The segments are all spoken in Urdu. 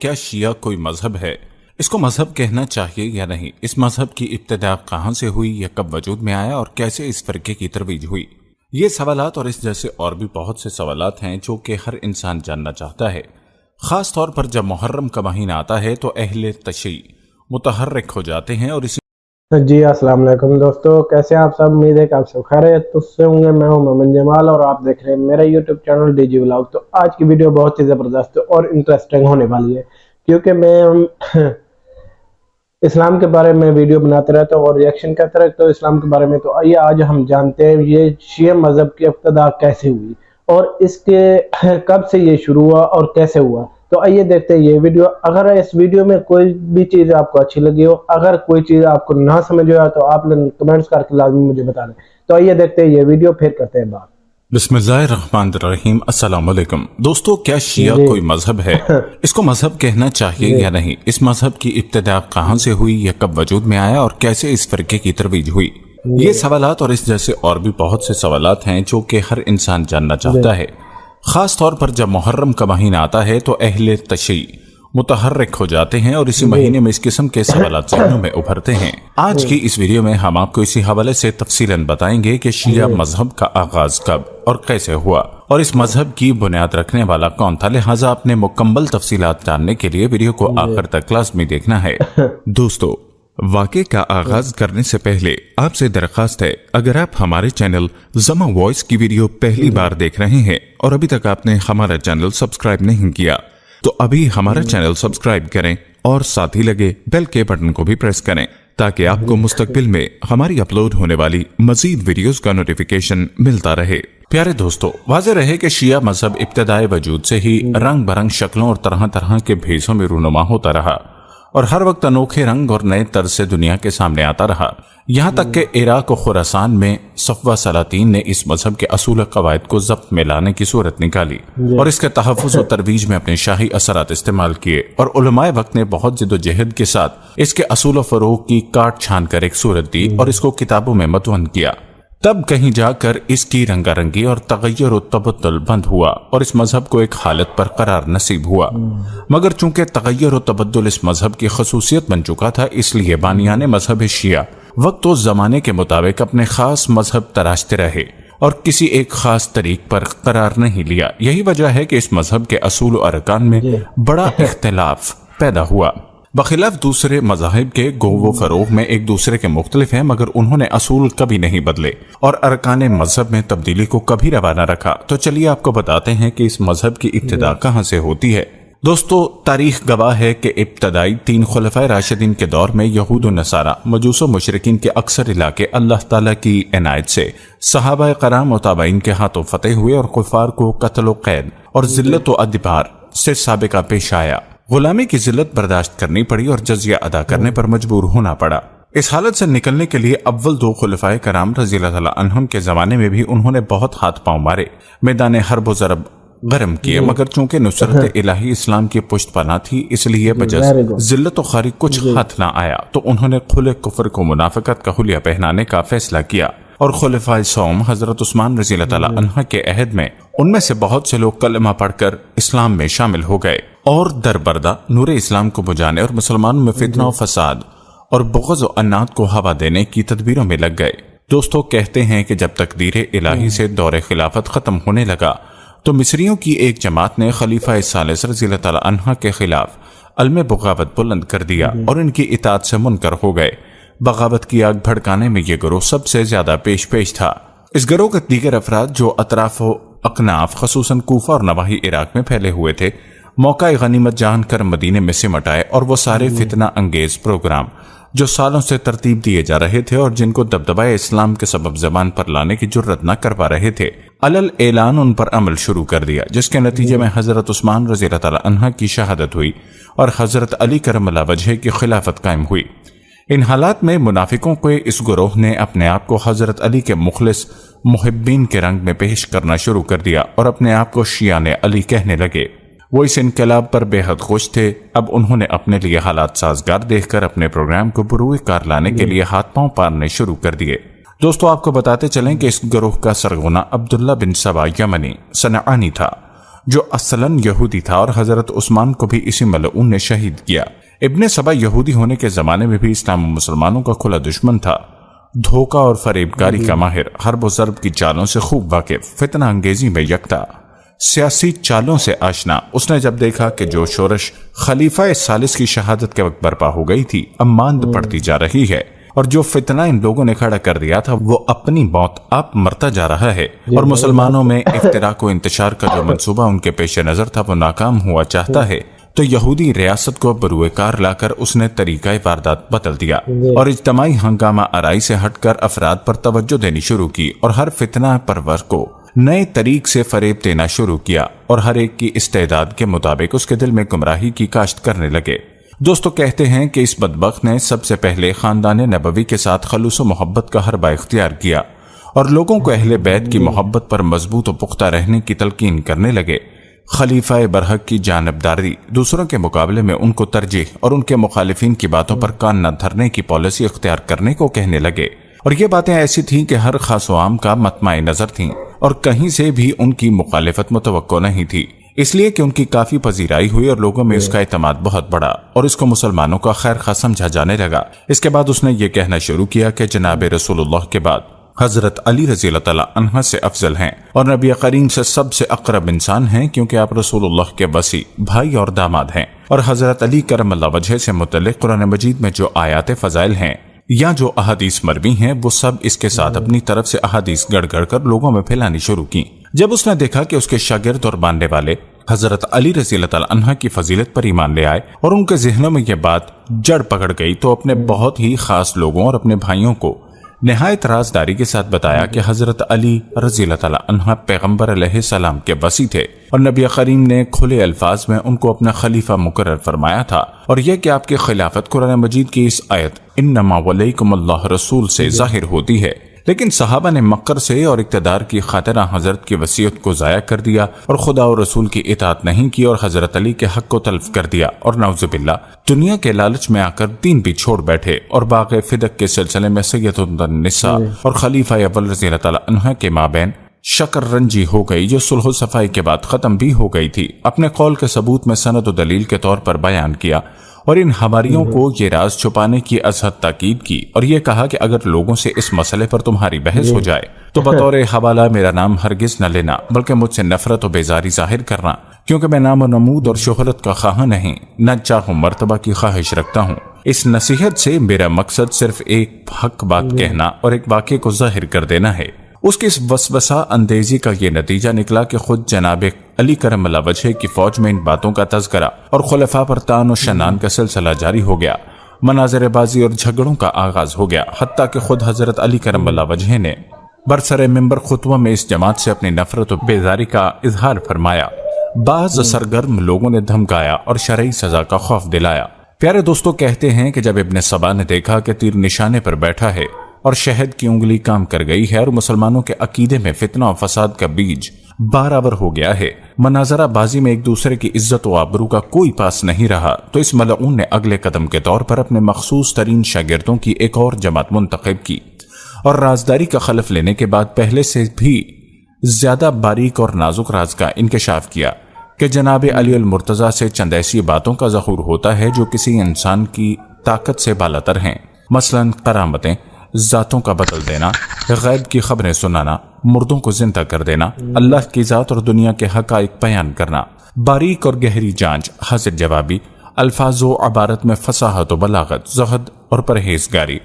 کیا شیعہ کوئی مذہب ہے؟ اس کو مذہب کہنا چاہیے یا نہیں؟ اس مذہب کی ابتدا کہاں سے ہوئی یا کب وجود میں آیا اور کیسے اس فرقے کی ترویج ہوئی؟ یہ سوالات اور اس جیسے اور بھی بہت سے سوالات ہیں جو کہ ہر انسان جاننا چاہتا ہے، خاص طور پر جب محرم کا مہینہ آتا ہے تو اہل تشیع متحرک ہو جاتے ہیں اور اسی جی السلام علیکم دوستو، کیسے آپ سب؟ امید ہے کہ آپ سب خیریت سے ہوں گے۔ میں ہوں محمد جمال اور آپ دیکھ رہے ہیں میرا YouTube channel D G vlog. تو آج کی ویڈیو بہت ہی زبردست اور انٹرسٹنگ ہونے والی ہے، کیونکہ میں اسلام کے بارے میں ویڈیو بناتے رہتا ہوں اور ریاکشن کرتے رہتا ہوں اسلام کے بارے میں۔ تو آئیے آج ہم جانتے ہیں یہ شیعہ مذہب کی ابتدا کیسے ہوئی اور اس کے کب سے یہ شروع ہوا اور کیسے ہوا۔ تو آئیے دیکھتے ہیں یہ ویڈیو۔ اگر اس ویڈیو میں کوئی بھی چیز آپ کو اچھی لگی ہو، اگر کوئی چیز آپ کو نہ سمجھ آیا تو آپ کمنٹس کر کے لازمی مجھے بتا دیں۔ تو آئیے دیکھتے ہیں یہ ویڈیو، پھر کرتے ہیں بات۔ بسم اللہ الرحمن الرحیم۔ السلام علیکم دوستو، کیا شیعہ کوئی مذہب ہے؟ اس کو مذہب کہنا چاہیے یا نہیں؟ اس مذہب کی ابتدا کہاں سے ہوئی یا کب وجود میں آیا اور کیسے اس فرقے کی ترویج ہوئی؟ یہ سوالات اور اس جیسے اور بھی بہت سے سوالات ہیں جو کہ ہر انسان جاننا چاہتا ہے، خاص طور پر جب محرم کا مہینہ آتا ہے تو اہل تشیع متحرک ہو جاتے ہیں اور اسی مہینے میں اس قسم کے سوالات ذہنوں میں ابھرتے ہیں۔ آج کی اس ویڈیو میں ہم آپ کو اسی حوالے سے تفصیلاً بتائیں گے کہ شیعہ مذہب کا آغاز کب اور کیسے ہوا اور اس مذہب کی بنیاد رکھنے والا کون تھا۔ لہٰذا اپنے مکمل تفصیلات جاننے کے لیے ویڈیو کو آخر تک لازمی دیکھنا ہے۔ دوستو، واقعے کا آغاز کرنے سے پہلے آپ سے درخواست ہے، اگر آپ ہمارے چینل زما وائس کی ویڈیو پہلی بار دیکھ رہے ہیں اور ابھی تک آپ نے ہمارا چینل سبسکرائب نہیں کیا تو ابھی ہمارا چینل سبسکرائب کریں اور ساتھ ہی لگے بیل کے بٹن کو بھی پریس کریں تاکہ آپ کو مستقبل میں ہماری اپلوڈ ہونے والی مزید ویڈیوز کا نوٹیفیکیشن ملتا رہے۔ پیارے دوستو، واضح رہے کہ شیعہ مذہب ابتدائے وجود سے ہی رنگ برنگ شکلوں اور طرح طرح کے بھیسوں میں رونما ہوتا رہا اور ہر وقت انوکھے رنگ اور نئے طرز سے دنیا کے سامنے آتا رہا، یہاں تک کہ عراق و خراسان میں صفوہ سلاطین نے اس مذہب کے اصول و قواعد کو ضبط میں لانے کی صورت نکالی اور اس کے تحفظ و ترویج میں اپنے شاہی اثرات استعمال کیے، اور علماء وقت نے بہت جد و جہد کے ساتھ اس کے اصول و فروغ کی کاٹ چھان کر ایک صورت دی اور اس کو کتابوں میں مدون کیا۔ تب کہیں جا کر اس کی رنگا رنگی اور تغیر و تبدل بند ہوا اور اس مذہب کو ایک حالت پر قرار نصیب ہوا، مگر چونکہ تغیر و تبدل اس مذہب کی خصوصیت بن چکا تھا، اس لیے بانیان مذہب شیعہ وقت و زمانے کے مطابق اپنے خاص مذہب تراشتے رہے اور کسی ایک خاص طریق پر قرار نہیں لیا۔ یہی وجہ ہے کہ اس مذہب کے اصول و ارکان میں بڑا اختلاف پیدا ہوا۔ بخلاف دوسرے مذاہب کے گو و فروغ میں ایک دوسرے کے مختلف ہیں، مگر انہوں نے اصول کبھی نہیں بدلے اور ارکان مذہب میں تبدیلی کو کبھی روا نہ رکھا۔ تو چلیے آپ کو بتاتے ہیں کہ اس مذہب کی ابتدا کہاں سے ہوتی ہے۔ دوستو، تاریخ گواہ ہے کہ ابتدائی 3 خلفائے راشدین کے دور میں یہود و نصارہ، مجوس و مشرکین کے اکثر علاقے اللہ تعالیٰ کی عنایت سے صحابہ کرام و تابعین کے ہاتھوں فتح ہوئے اور کفار کو قتل و قید اور ذلت و ادبار سے سابقہ پیش آیا۔ غلامی کی ذلت برداشت کرنی پڑی اور جزیہ ادا کرنے پر مجبور ہونا پڑا۔ اس حالت سے نکلنے کے لیے اول 2 خلفائے کرام رضی اللہ تعالیٰ عنہم کے زمانے میں بھی انہوں نے بہت ہاتھ پاؤں مارے، میدان حرب و ضرب گرم کیے، مگر چونکہ نصرت الہی اسلام کی پشت پناہ تھی، اس لیے بجز ذلت و خواری کچھ ہاتھ نہ آیا، تو انہوں نے کھلے کفر کو منافقت کا حلیہ پہنانے کا فیصلہ کیا اور خلفائے سوم حضرت عثمان رضی اللہ تعالیٰ عنہ کے عہد میں ان میں سے بہت سے لوگ کلمہ پڑھ کر اسلام میں شامل ہو گئے اور دربردہ نور اسلام کو بجانے اور مسلمانوں میں فتنہ و فساد اور بغض و عناد کو ہوا دینے کی تدبیروں میں لگ گئے۔ دوستو، کہتے ہیں کہ جب تقدیر الہی سے دور خلافت ختم ہونے لگا تو مصریوں کی ایک جماعت نے خلیفہ ثالث رضی اللہ تعالیٰ عنہ کے خلاف علم بغاوت بلند کر دیا اور ان کی اطاعت سے منکر ہو گئے۔ بغاوت کی آگ بھڑکانے میں یہ گروہ سب سے زیادہ پیش تھا۔ اس گروہ کے دیگر افراد جو اطراف و اکناف خصوصاً کوفہ اور نواحی عراق میں پھیلے ہوئے تھے، موقع غنیمت جان کر مدینے میں سمٹ آئے اور وہ سارے فتنہ انگیز پروگرام جو سالوں سے ترتیب دیے جا رہے تھے اور جن کو دبدبہ اسلام کے سبب زبان پر لانے کی جرت نہ کر پا رہے تھے، علل اعلان ان پر عمل شروع کر دیا، جس کے نتیجے میں حضرت عثمان رضی اللہ تعالیٰ عنہ کی شہادت ہوئی اور حضرت علی کرم اللہ وجہ کی خلافت قائم ہوئی۔ ان حالات میں منافقوں کے اس گروہ نے اپنے آپ کو حضرت علی کے مخلص محبین کے رنگ میں پیش کرنا شروع کر دیا اور اپنے آپ کو شیعہ علی کہنے لگے۔ وہ اس انقلاب پر بے حد خوش تھے۔ اب انہوں نے اپنے لیے حالات سازگار دیکھ کر اپنے پروگرام کو بروئے کار لانے کے لیے ہاتھ پاؤں پارنے شروع کر دیے۔ دوستو، آپ کو بتاتے چلیں کہ اس گروہ کا سرغنہ عبداللہ بن سبا یمنی صنعانی تھا، جو اصلاً یہودی تھا، اور حضرت عثمان کو بھی اسی ملعون نے شہید کیا۔ ابن سبا یہودی ہونے کے زمانے میں بھی اسلام و مسلمانوں کا کھلا دشمن تھا، دھوکہ اور فریب کاری کا ماہر، حرب و ضرب کی چالوں سے خوب واقف، فتنہ انگیزی میں یکتا، سیاسی چالوں سے آشنا۔ اس نے جب دیکھا کہ جو شورش خلیفہ ثالث کی شہادت کے وقت برپا ہو گئی تھی اب ماند پڑتی جا رہی ہے، اور جو فتنہ ان لوگوں نے کھڑا کر دیا تھا وہ اپنی موت آپ مرتا جا رہا ہے، اور مسلمانوں میں افتراق و انتشار کا جو منصوبہ ان کے پیش نظر تھا وہ ناکام ہوا چاہتا ہے، تو یہودی ریاست کو بروئے کار لا کر اس نے طریقہ واردات بدل دیا اور اجتماعی ہنگامہ آرائی سے ہٹ کر افراد پر توجہ دینی شروع کی، اور ہر فتنہ پرور کو نئے طریق سے فریب دینا شروع کیا، اور ہر ایک کی استعداد کے مطابق اس کے دل میں گمراہی کی کاشت کرنے لگے۔ دوستو کہتے ہیں کہ اس بدبخت نے سب سے پہلے خاندان نبوی کے ساتھ خلوص و محبت کا حربہ اختیار کیا، اور لوگوں کو اہل بیت کی محبت پر مضبوط و پختہ رہنے کی تلقین کرنے لگے۔ خلیفہ برحق کی جانبداری، دوسروں کے مقابلے میں ان کو ترجیح، اور ان کے مخالفین کی باتوں پر کان نہ دھرنے کی پالیسی اختیار کرنے کو کہنے لگے، اور یہ باتیں ایسی تھیں کہ ہر خاص و عام کا مطمع نظر تھیں، اور کہیں سے بھی ان کی مخالفت متوقع نہیں تھی، اس لیے کہ ان کی کافی پذیرائی ہوئی اور لوگوں میں اس کا اعتماد بہت بڑا، اور اس کو مسلمانوں کا خیر خواہ سمجھا جانے لگا۔ اس کے بعد اس نے یہ کہنا شروع کیا کہ جناب رسول اللہ کے بعد حضرت علی رضی اللہ تعالیٰ عنہ سے افضل ہیں، اور نبی کریم سے سب سے اقرب انسان ہیں، کیونکہ آپ رسول اللہ کے وصی بھائی اور داماد ہیں، اور حضرت علی کرم اللہ وجہ سے متعلق قرآن مجید میں جو آیات فضائل ہیں یا جو احادیث مروی ہیں وہ سب اس کے ساتھ اپنی طرف سے احادیث گڑ گڑ کر لوگوں میں پھیلانی شروع کی۔ جب اس نے دیکھا کہ اس کے شاگرد اور ماننے والے حضرت علی رضی اللہ تعالیٰ عنہ کی فضیلت پر ایمان لے آئے اور ان کے ذہنوں میں یہ بات جڑ پکڑ گئی، تو اپنے بہت ہی خاص لوگوں اور اپنے بھائیوں کو نہایت رازداری کے ساتھ بتایا کہ حضرت علی رضی اللہ تعالیٰ عنہ پیغمبر علیہ السلام کے وصی تھے، اور نبی کریم نے کھلے الفاظ میں ان کو اپنا خلیفہ مقرر فرمایا تھا، اور یہ کہ آپ کی خلافت قرآن مجید کی اس آیت انما ولیکم اللہ رسول سے ظاہر ہوتی ہے۔ لیکن صحابہ نے مکر سے اور اقتدار کی خاطر حضرت کی وصیت کو ضائع کر دیا، اور خدا و رسول کی اطاعت نہیں کی، اور حضرت علی کے حق کو تلف کر دیا، اور نعوذ باللہ دنیا کے لالچ میں آ کر دین بھی چھوڑ بیٹھے، اور باغ فدق کے سلسلے میں سید النساء اور خلیفہ اول رضی اللہ تعالیٰ عنہ کے مابین شکر رنجی ہو گئی، جو صلح و صفائی کے بعد ختم بھی ہو گئی تھی۔ اپنے قول کے ثبوت میں سند و دلیل کے طور پر بیان کیا، اور ان ہماریوں کو یہ راز چھپانے کی ازحد تاکید کی، اور یہ کہا کہ اگر لوگوں سے اس مسئلے پر تمہاری بحث ہو جائے تو بطور حوالہ میرا نام ہرگز نہ لینا، بلکہ مجھ سے نفرت و بیزاری ظاہر کرنا، کیونکہ میں نام و نمود اور شہرت کا خواہاں نہیں، نہ چاہوں مرتبہ کی خواہش رکھتا ہوں۔ اس نصیحت سے میرا مقصد صرف ایک حق بات کہنا اور ایک واقعے کو ظاہر کر دینا ہے۔ اس کی اس وسوسہ اندیزی کا یہ نتیجہ نکلا کہ خود جناب علی کرم اللہ وجہ کی فوج میں ان باتوں کا تذکرہ اور خلفاء پر طعن و شنان کا سلسلہ جاری ہو گیا، مناظر بازی اور جھگڑوں کا آغاز ہو گیا، حتیٰ کہ خود حضرت علی کرم اللہ وجہ نے برسر ممبر خطبہ میں اس جماعت سے اپنی نفرت و بیزاری کا اظہار فرمایا۔ بعض سرگرم لوگوں نے دھمکایا اور شرعی سزا کا خوف دلایا۔ پیارے دوستو کہتے ہیں کہ جب ابن سبا نے دیکھا کہ تیر نشانے پر بیٹھا ہے اور شہد کی انگلی کام کر گئی ہے، اور مسلمانوں کے عقیدے میں فتنہ و فساد کا بیج برابر ہو گیا ہے، مناظرہ بازی میں ایک دوسرے کی عزت و آبرو کا کوئی پاس نہیں رہا، تو اس ملعون نے اگلے قدم کے طور پر اپنے مخصوص ترین شاگردوں کی ایک اور جماعت منتخب کی، اور رازداری کا خلف لینے کے بعد پہلے سے بھی زیادہ باریک اور نازک راز کا انکشاف کیا کہ جناب علی المرتضیٰ سے چند ایسی باتوں کا ظہور ہوتا ہے جو کسی انسان کی طاقت سے بالاتر ہیں، مثلا کرامتیں، ذاتوں کا بدل دینا، غیب کی خبریں سنانا، مردوں کو زندہ کر دینا، اللہ کی ذات اور دنیا کے حقائق بیان کرنا، باریک اور گہری جانچ، حاضر جوابی، الفاظ و عبارت میں فصاحت و بلاغت، زہد اور پرہیزگاری،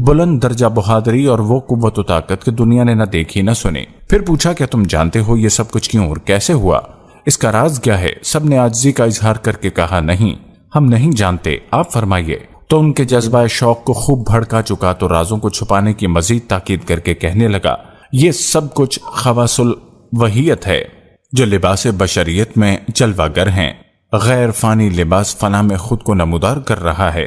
بلند درجہ بہادری اور وہ قوت و طاقت کہ دنیا نے نہ دیکھی نہ سنی۔ پھر پوچھا کہ تم جانتے ہو یہ سب کچھ کیوں اور کیسے ہوا؟ اس کا راز کیا ہے؟ سب نے عاجزی کا اظہار کر کے کہا نہیں، ہم نہیں جانتے، آپ فرمائیے۔ تو ان کے جذبہ شوق کو خوب بھڑکا چکا تو رازوں کو چھپانے کی مزید تاکید کر کے کہنے لگا، یہ سب کچھ خواص الوحیت ہے جو لباس بشریت میں جلوہ گر ہیں، غیر فانی لباس فنا میں خود کو نمودار کر رہا ہے،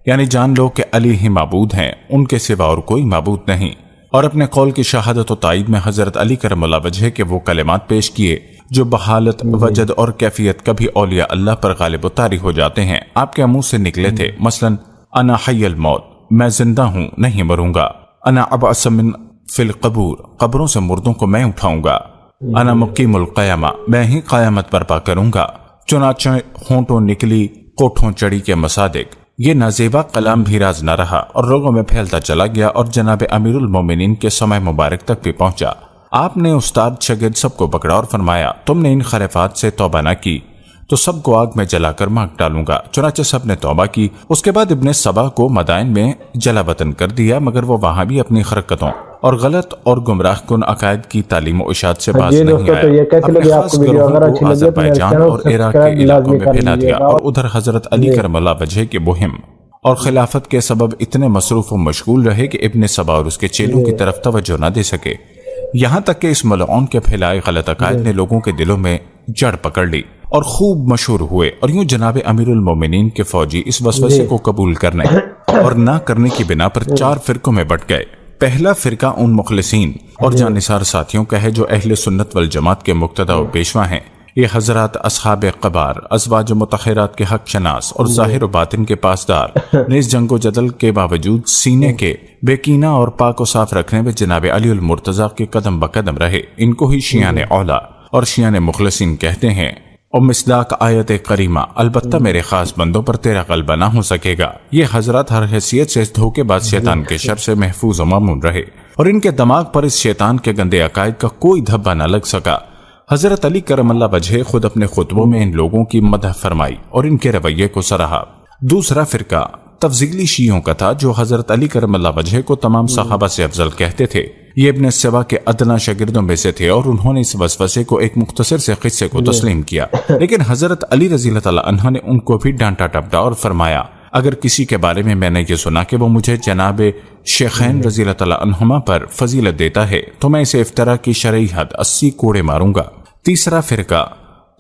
یعنی جان لو کہ علی ہی معبود ہیں، ان کے سوا اور کوئی معبود نہیں۔ اور اپنے قول کی شہادت و تائید میں حضرت علی کرم اللہ وجہ کے وہ کلمات پیش کیے جو بحالت، وجد اور کیفیت کبھی اولیاء اللہ پر غالب و طاری ہو جاتے ہیں، آپ کے منہ سے نکلے تھے، مثلا انا حی الموت، میں زندہ ہوں نہیں مروں گا، انا ابعث من فی القبور، قبروں سے مردوں کو میں اٹھاؤں گا، انا مقیم القیامہ، میں ہی قیامت برپا کروں گا۔ چنانچہ ہونٹوں نکلی کوٹھوں چڑی کے مصادق، یہ نازیبا کلام بھی راز نہ رہا اور لوگوں میں پھیلتا چلا گیا اور جناب امیر المومنین کے سمع مبارک تک بھی پہنچا۔ آپ نے استاد شاگرد سب کو پکڑا اور فرمایا، تم نے ان خرافات سے توبہ نہ کی تو سب کو آگ میں جلا کر مانگ ڈالوں گا۔ چنانچہ سب نے توبہ کی۔ اس کے بعد ابن سبا کو مدائن میں جلا وطن کر دیا، مگر وہ وہاں بھی اپنی حرکتوں اور غلط اور گمراہ کن عقائد کی تعلیم و اشاعت سے باز نہیں آیا۔ اپنے خاص گروہوں کو آذربائیجان اور عراق کے علاقوں میں پھیلا دیا اور ادھر حضرت علی کرم اللہ وجہ کی مہم اور خلافت کے سبب اتنے مصروف و مشغول رہے کہ ابن سبا اور اس کے چیلوں کی طرف توجہ نہ دے سکے، یہاں تک کہ اس ملعون کے پھیلائے غلط عقائد نے لوگوں کے دلوں میں جڑ پکڑ لی اور خوب مشہور ہوئے، اور یوں جناب امیر المومنین کے فوجی اس وسوسے کو قبول کرنے اور نہ کرنے کی بنا پر 4 فرقوں میں بٹ گئے۔ پہلا فرقہ ان مخلصین اور جانثار ساتھیوں کا ہے جو اہل سنت والجماعت کے مقتدی و پیشوا ہیں۔ یہ حضرات اصحاب قبار، ازواج مطہرات کے حق شناس اور ظاہر و باطن کے پاسدار، نیز جنگ و جدل کے باوجود سینے کے بے کینہ اور پاک و صاف رکھنے میں جناب علی المرتضیٰ کے قدم بقدم رہے۔ ان کو ہی شیعان اولا اور شیعان مخلصین کہتے ہیں۔ اور مصداق آیت کریمہ، البتہ میرے خاص بندوں پر تیرا غلبہ نہ ہو سکے گا۔ یہ حضرات ہر حیثیت سے اس دھوکے باز شیطان کے شر سے محفوظ و مامون رہے اور ان کے دماغ پر اس شیطان کے گندے عقائد کا کوئی دھبا نہ لگ سکا۔ حضرت علی کرم اللہ وجہ خود اپنے خطبوں میں ان لوگوں کی مدح فرمائی اور ان کے رویے کو سراہا۔ دوسرا فرقہ تفضیلی شیعوں کا تھا جو حضرت علی کرم اللہ وجہ کو تمام صحابہ سے افضل کہتے تھے۔ یہ ابن سبا کے ادنا شاگردوں میں سے تھے اور انہوں نے اس وسوسے کو ایک مختصر سے قصے کو تسلیم کیا، لیکن حضرت علی رضی اللہ تعالی عنہ نے ان کو بھی ڈانٹا ٹپٹا اور فرمایا، اگر کسی کے بارے میں نے یہ سنا کہ وہ مجھے جناب شیخین رضی اللہ تعالی عنہما پر فضیلت دیتا ہے تو میں اسے افطرا کی شرعی حد 80 کوڑے ماروں گا۔ تیسرا فرقہ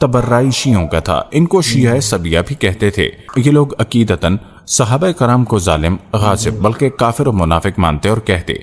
تبرعی شیعوں کا تھا۔ ان کو شیعہ سبیہ بھی کہتے تھے۔ یہ لوگ عقیدتاً صحابہ کرام کو ظالم، غاصب بلکہ کافر و منافق مانتے اور کہتے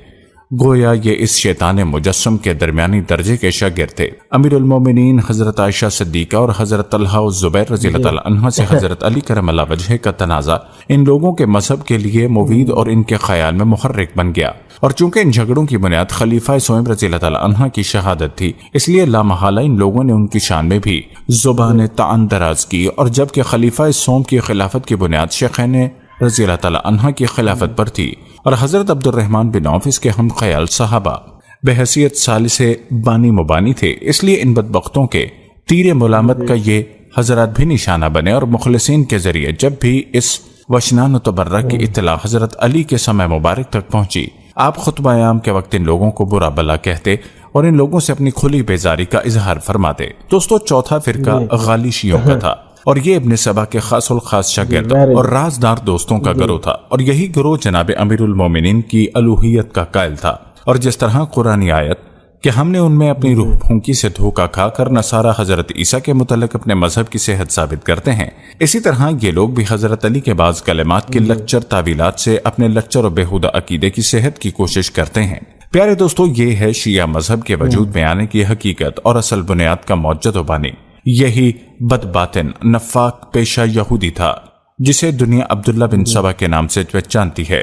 گویا یہ اس شیطان مجسم کے درمیانی درجے کے شاگرد تھے۔ امیر المومنین حضرت عائشہ صدیقہ اور حضرت طلحہ و زبیر رضی اللہ تعالی عنہ سے حضرت علی کرم اللہ وجہ کا تنازع ان لوگوں کے مذہب کے لیے مفید اور ان کے خیال میں محرک بن گیا، اور چونکہ ان جھگڑوں کی بنیاد خلیفہ سوئم رضی اللہ تعالی عنہ کی شہادت تھی، اس لیے لامحالہ ان لوگوں نے ان کی شان میں بھی زبان طعن دراز کی، اور جبکہ خلیفہ سوم کی خلافت کی بنیاد شیخین رضی اللہ تعالی عنہ کی خلافت پر تھی اور حضرت عبد الرحمن بن عوف اس کے ہم خیال صحابہ بحیثیت ثالث بانی مبانی تھے، اس لیے ان بدبختوں کے تیر ملامت کا یہ حضرات بھی نشانہ بنے، اور مخلصین کے ذریعے جب بھی اس وشنان و تبرہ کی اطلاع حضرت علی کے سمع مبارک تک پہنچی، آپ خطبہ عام کے وقت ان لوگوں کو برا بلا کہتے اور ان لوگوں سے اپنی کھلی بیزاری کا اظہار فرماتے۔ دوستو، چوتھا فرقہ غالی شیعوں کا تھا، اور یہ ابن سبا کے خاص الخاص شاگرد اور رازدار دوستوں کا گروہ تھا، اور یہی گروہ جناب امیر المومنین کی الوہیت کا قائل تھا۔ اور جس طرح قرآنی آیت کہ ہم نے ان میں اپنی روح پھونکی سے دھوکہ کھا کر نصارہ حضرت عیسیٰ کے متعلق اپنے مذہب کی صحت ثابت کرتے ہیں، اسی طرح یہ لوگ بھی حضرت علی کے بعض کلمات کی لچر تعویلات سے اپنے لچر و بیہودہ عقیدے کی صحت کی کوشش کرتے ہیں۔ پیارے دوستو، یہ ہے شیعہ مذہب کے وجود میں آنے کی حقیقت اور اصل بنیاد کا موجد و بانی۔ یہی بد باطن نفاق پیشہ یہودی تھا جسے دنیا عبداللہ بن سبا کے نام سے پہچانتی ہے۔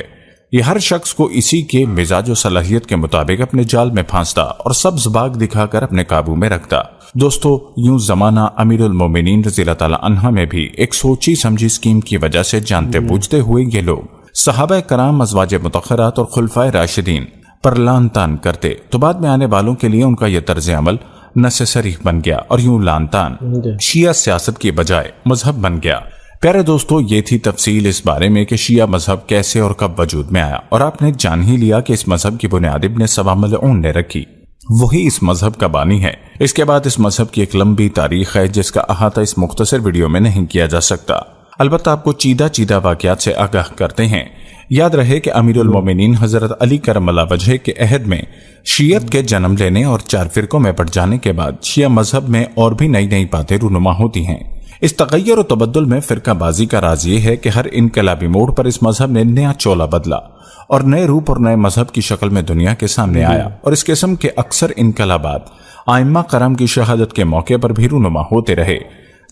یہ ہر شخص کو اسی کے مزاج و صلاحیت کے مطابق اپنے جال میں پھانستا اور سبز باغ دکھا کر اپنے قابو میں رکھتا۔ دوستو، یوں زمانہ امیر المومنین رضی اللہ تعالی عنہ میں بھی ایک سوچی سمجھی اسکیم کی وجہ سے جانتے بوجھتے ہوئے یہ لوگ صحابہ کرام، ازواج مطہرات اور خلفائے راشدین پر لان تان کرتے، تو بعد میں آنے والوں کے لیے ان کا یہ طرز عمل نسیسری بن گیا، اور یوں لان تان شیعہ سیاست کی بجائے مذہب بن گیا۔ پیارے دوستو، یہ تھی تفصیل اس بارے میں کہ شیعہ مذہب کیسے اور کب وجود میں آیا، اور آپ نے جان ہی لیا کہ اس مذہب کی بنیاد ابن سبا ملعون نے رکھی، وہی اس مذہب کا بانی ہے۔ اس کے بعد اس مذہب کی ایک لمبی تاریخ ہے جس کا احاطہ اس مختصر ویڈیو میں نہیں کیا جا سکتا، البتہ آپ کو چیدہ واقعات سے آگاہ کرتے ہیں۔ یاد رہے کہ امیر المومنین حضرت علی کرم اللہ وجہ کے عہد میں شیعت کے جنم لینے اور 4 فرقوں میں بٹ جانے کے بعد شیعہ مذہب میں اور بھی نئی نئی باتیں رونما ہوتی ہیں۔ اس تغیر و تبدل میں فرقہ بازی کا راز یہ ہے کہ ہر انقلابی موڑ پر اس مذہب نے نیا چولا بدلا اور نئے روپ اور نئے مذہب کی شکل میں دنیا کے سامنے آیا، اور اس قسم کے اکثر انقلابات ائمہ کرام کی شہادت کے موقع پر بھی رونما ہوتے رہے۔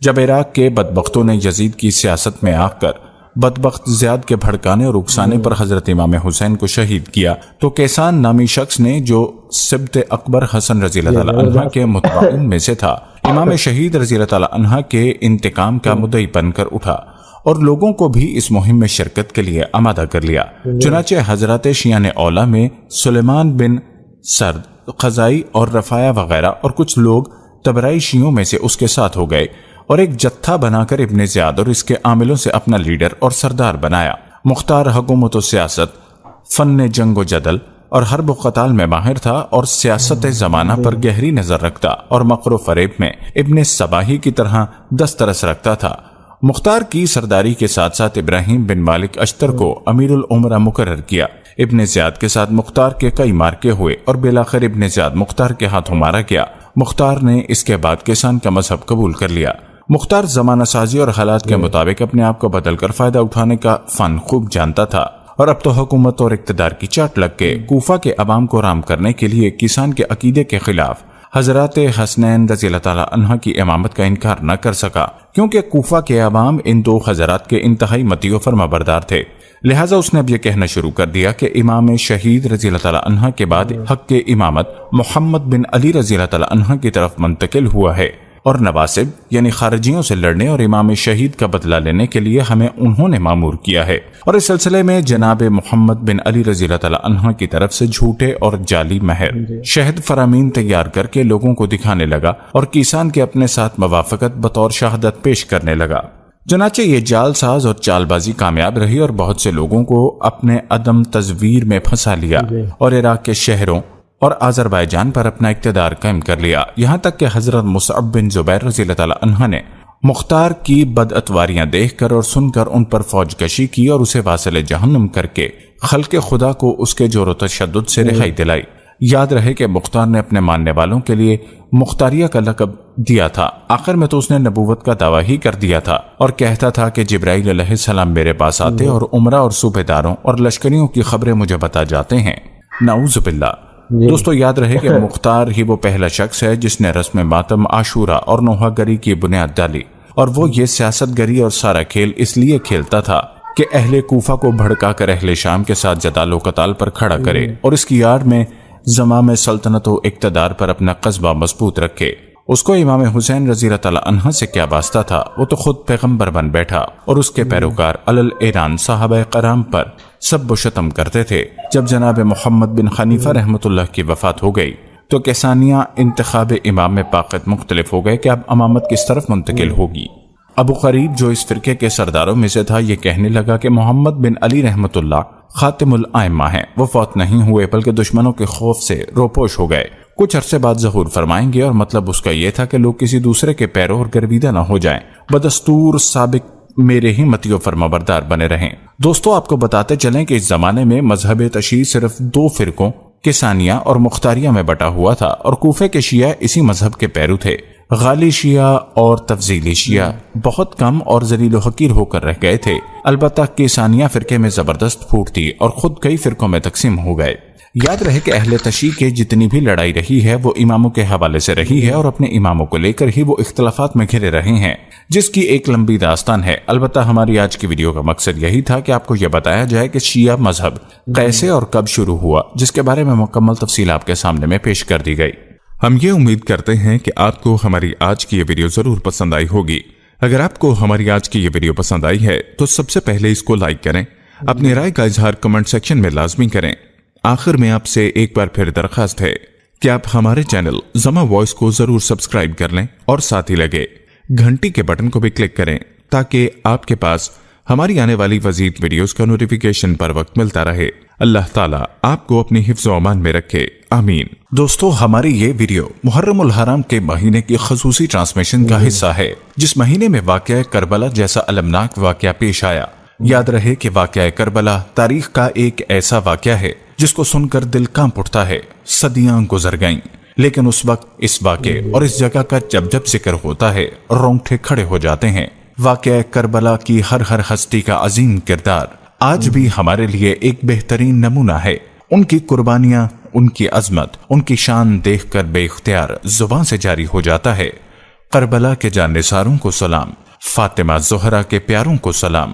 جب عراق کے بدبختوں نے یزید کی سیاست میں آ کر بدبخت زیاد کے بھڑکانے اور اکسانے پر حضرت امام حسین کو شہید کیا تو کیسان نامی شخص نے، جو سبط اکبر حسن رضی اللہ تعالی عنہ کے متبعین میں سے تھا، امام شہید رضی اللہ تعالی عنہ کے انتقام کا مدعی بن کر اٹھا اور لوگوں کو بھی اس مہم میں شرکت کے لیے آمادہ کر لیا۔ چنانچہ حضرات شیعان اولا میں سلیمان بن سرد، خزائی اور رفاعہ وغیرہ اور کچھ لوگ تبرائی شیعوں میں سے اس کے ساتھ ہو گئے اور ایک جتھا بنا کر ابن زیاد اور اس کے عاملوں سے اپنا لیڈر اور سردار بنایا۔ مختار حکومت و سیاست، فن جنگ و جدل اور حرب و قتال میں ماہر تھا اور سیاست زمانہ پر گہری نظر رکھتا اور مکر و فریب میں ابن صباحی کی طرح دسترس رکھتا تھا۔ مختار کی سرداری کے ساتھ ساتھ ابراہیم بن مالک اشتر کو امیر الامرا مقرر کیا۔ ابن زیاد کے ساتھ مختار کے کئی مارکے ہوئے اور بالآخر ابن زیاد مختار کے ہاتھوں مارا گیا۔ مختار نے اس کے بعد کیسان کا مذہب قبول کر لیا۔ مختار زمانہ سازی اور حالات کے مطابق اپنے آپ کو بدل کر فائدہ اٹھانے کا فن خوب جانتا تھا اور اب تو حکومت اور اقتدار کی چاٹ لگ کے کوفہ کے عوام کو رام کرنے کے لیے کیسان کے عقیدے کے خلاف حضرات حسنین رضی اللہ تعالی عنہ کی امامت کا انکار نہ کر سکا، کیونکہ کوفہ کے عوام ان دو حضرات کے انتہائی مطیع و فرما بردار تھے۔ لہٰذا اس نے اب یہ کہنا شروع کر دیا کہ امام شہید رضی اللہ تعالی عنہ کے بعد حق کے امامت محمد بن علی رضی اللہ تعالی عنہ کی طرف منتقل ہوا ہے، اور نواسب یعنی خارجیوں سے لڑنے اور امام شہید کا بدلہ لینے کے لیے ہمیں انہوں نے مامور کیا ہے۔ اور اس سلسلے میں جناب محمد بن علی رضی اللہ تعالی عنہ کی طرف سے جھوٹے اور جعلی مہر شہد فرامین تیار کر کے لوگوں کو دکھانے لگا اور کیسان کے اپنے ساتھ موافقت بطور شہادت پیش کرنے لگا۔ چنانچہ یہ جال ساز اور چال بازی کامیاب رہی اور بہت سے لوگوں کو اپنے عدم تزویر میں پھنسا لیا اور عراق کے شہروں اور آذربائیجان پر اپنا اقتدار قائم کر لیا، یہاں تک کہ حضرت مصعب بن زبیر رضی اللہ تعالی عنہ نے مختار کی بدعتواریاں دیکھ کر اور سن کر ان پر فوج کشی کی اور اسے واصل جہنم کر کے خلق خدا کو اس کے جور و تشدد سے رہائی دلائی۔ یاد رہے کہ مختار نے اپنے ماننے والوں کے لیے مختاریہ کا لقب دیا تھا، آخر میں تو اس نے نبوت کا دعویٰ ہی کر دیا تھا اور کہتا تھا کہ جبرائیل علیہ السلام میرے پاس آتے اور عمرہ اور صوبیداروں اور لشکریوں کی خبریں مجھے بتا جاتے ہیں۔ نعوذ باللہ۔ دوستو یاد رہے کہ مختار ہی وہ پہلا شخص ہے جس نے رسم ماتم عاشورہ اور نوحہ گری کی بنیاد ڈالی، اور وہ یہ سیاست گری اور سارا کھیل اس لیے کھیلتا تھا کہ اہل کوفہ کو بھڑکا کر اہل شام کے ساتھ جدال و قتال پر کھڑا کرے اور اس کی آڑ میں زمام سلطنت و اقتدار پر اپنا قصبہ مضبوط رکھے۔ اس کو امام حسین رضی اللہ تعالی عنہ سے کیا واسطہ تھا، وہ تو خود پیغمبر بن بیٹھا اور اس کے پیروکار علل ایران صحابہ کرام پر سب و شتم کرتے تھے۔ جب جناب محمد بن حنیفہ رحمۃ اللہ کی وفات ہو گئی تو کیسانیہ انتخاب امام میں پاقت مختلف ہو گئے کہ اب امامت کس طرف منتقل ہوگی۔ ابو قریب جو اس فرقے کے سرداروں میں سے تھا یہ کہنے لگا کہ محمد بن علی رحمۃ اللہ خاتم الائمہ ہیں، وہ فوت نہیں ہوئے بلکہ دشمنوں کے خوف سے روپوش ہو گئے، کچھ عرصے بعد ظہور فرمائیں گے، اور مطلب اس کا یہ تھا کہ لوگ کسی دوسرے کے پیرو اور گرویدہ نہ ہو جائیں، بدستور سابق میرے ہی مطیع و فرما بردار بنے رہیں۔ دوستو آپ کو بتاتے چلیں کہ اس زمانے میں مذہب تشیع صرف دو فرقوں کیسانیہ اور مختاریہ میں بٹا ہوا تھا، اور کوفے کے شیعہ اسی مذہب کے پیرو تھے۔ غالی شیعہ اور تفضیلی شیعہ بہت کم اور ذلیل و حقیر ہو کر رہ گئے تھے، البتہ کیسانیہ فرقے میں زبردست پھوٹ تھی اور خود کئی فرقوں میں تقسیم ہو گئے۔ یاد رہے کہ اہل تشیع کے جتنی بھی لڑائی رہی ہے وہ اماموں کے حوالے سے رہی ہے اور اپنے اماموں کو لے کر ہی وہ اختلافات میں گھرے رہے ہیں، جس کی ایک لمبی داستان ہے۔ البتہ ہماری آج کی ویڈیو کا مقصد یہی تھا کہ آپ کو یہ بتایا جائے کہ شیعہ مذہب کیسے اور کب شروع ہوا، جس کے بارے میں مکمل تفصیل آپ کے سامنے میں پیش کر دی گئی۔ ہم یہ امید کرتے ہیں کہ آپ کو ہماری آج کی یہ ویڈیو ضرور پسند آئی ہوگی۔ اگر آپ کو ہماری آج کی یہ ویڈیو پسند آئی ہے تو سب سے پہلے اس کو لائک کریں، اپنی رائے کا اظہار کمنٹ سیکشن میں لازمی کریں۔ آخر میں آپ سے ایک بار پھر درخواست ہے کہ آپ ہمارے چینل زما وائس کو ضرور سبسکرائب کر لیں اور ساتھ ہی لگے گھنٹی کے بٹن کو بھی کلک کریں تاکہ آپ کے پاس ہماری آنے والی مزید ویڈیوز کا نوٹیفیکیشن پر وقت ملتا رہے۔ اللہ تعالیٰ آپ کو اپنی حفظ و امان میں رکھے، آمین۔ دوستو ہماری یہ ویڈیو محرم الحرام کے مہینے کی خصوصی ٹرانسمیشن کا حصہ ہے، جس مہینے میں واقعہ کربلا جیسا المناک واقعہ پیش آیا۔ یاد رہے کہ واقعہ کربلا تاریخ کا ایک ایسا واقعہ ہے جس کو سن کر دل کانپ اٹھتا ہے۔ صدیاں گزر گئیں، لیکن اس وقت اس واقعے اور اس جگہ کا جب جب ذکر ہوتا ہے رونگٹے کھڑے ہو جاتے ہیں۔ واقعہ کربلا کی ہر ہستی کا عظیم کردار آج بھی ہمارے لیے ایک بہترین نمونہ ہے۔ ان کی قربانیاں، ان کی عظمت، ان کی شان دیکھ کر بے اختیار زبان سے جاری ہو جاتا ہے۔ کربلا کے جانثاروں کو سلام، فاطمہ زہرا کے پیاروں کو سلام،